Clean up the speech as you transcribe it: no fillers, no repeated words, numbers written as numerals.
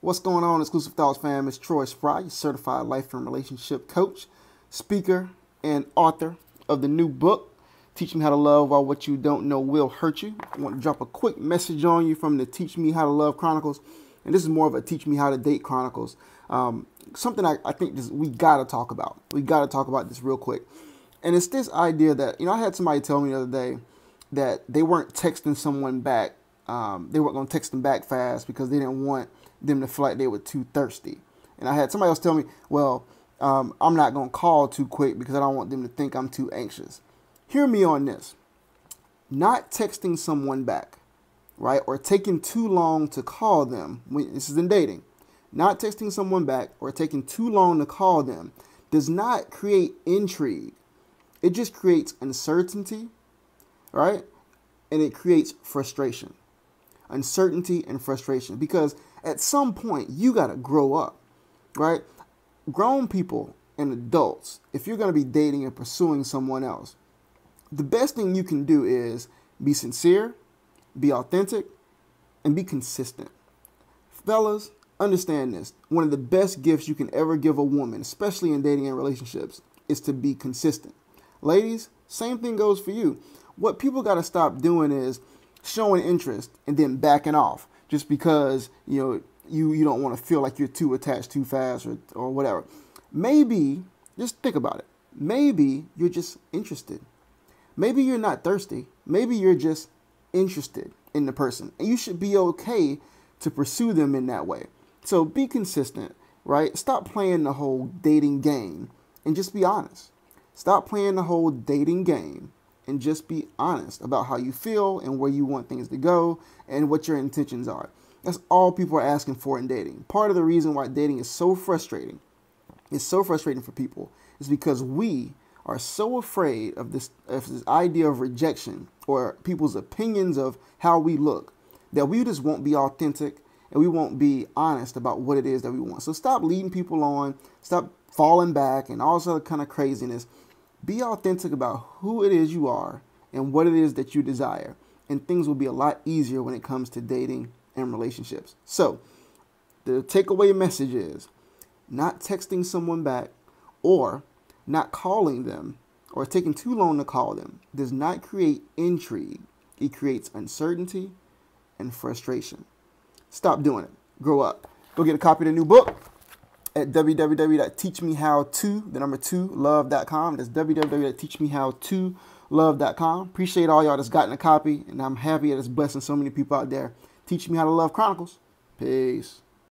What's going on, Exclusive Thoughts fam? It's Troy Spry, your certified life and relationship coach, speaker, and author of the new book, Teach Me How to Love While What You Don't Know Will Hurt You. I want to drop a quick message on you from the Teach Me How to Love Chronicles, and this is more of a Teach Me How to Date Chronicles. Something I think we got to talk about. We got to talk about this real quick. And it's this idea that, I had somebody tell me the other day that they weren't texting someone back. They weren't going to text them back fast because they didn't want them to feel like they were too thirsty. And I had somebody else tell me, well, I'm not going to call too quick because I don't want them to think I'm too anxious. Hear me on this. Not texting someone back, right, or taking too long to call them, this is in dating, not texting someone back or taking too long to call them does not create intrigue. It just creates uncertainty, right? And it creates frustration. Uncertainty and frustration. Because at some point, you got to grow up, right? Grown people and adults, if you're going to be dating and pursuing someone else, the best thing you can do is be sincere, be authentic, and be consistent. Fellas, understand this. One of the best gifts you can ever give a woman, especially in dating and relationships, is to be consistent. Ladies, same thing goes for you. What people got to stop doing is showing interest and then backing off just because, you don't want to feel like you're too attached too fast or whatever. Maybe, just think about it. Maybe you're just interested. Maybe you're not thirsty. Maybe you're just interested in the person. And you should be okay to pursue them in that way. So be consistent, right? Stop playing the whole dating game and just be honest. Stop playing the whole dating game and just be honest about how you feel and where you want things to go and what your intentions are. That's all people are asking for in dating. Part of the reason why dating is so frustrating, for people, is because we are so afraid of this idea of rejection or people's opinions of how we look that we just won't be authentic and we won't be honest about what it is that we want. So stop leading people on, stop falling back and all this other kind of craziness. Be authentic about who it is you are and what it is that you desire. And things will be a lot easier when it comes to dating and relationships. So the takeaway message is not texting someone back or not calling them or taking too long to call them does not create intrigue. It creates uncertainty and frustration. Stop doing it. Grow up. Go get a copy of the new book at www.teachmehowto2love.com. That's www.teachmehowtolove.com. Appreciate all y'all that's gotten a copy, and I'm happy that it's blessing so many people out there. Teach Me How to Love Chronicles. Peace.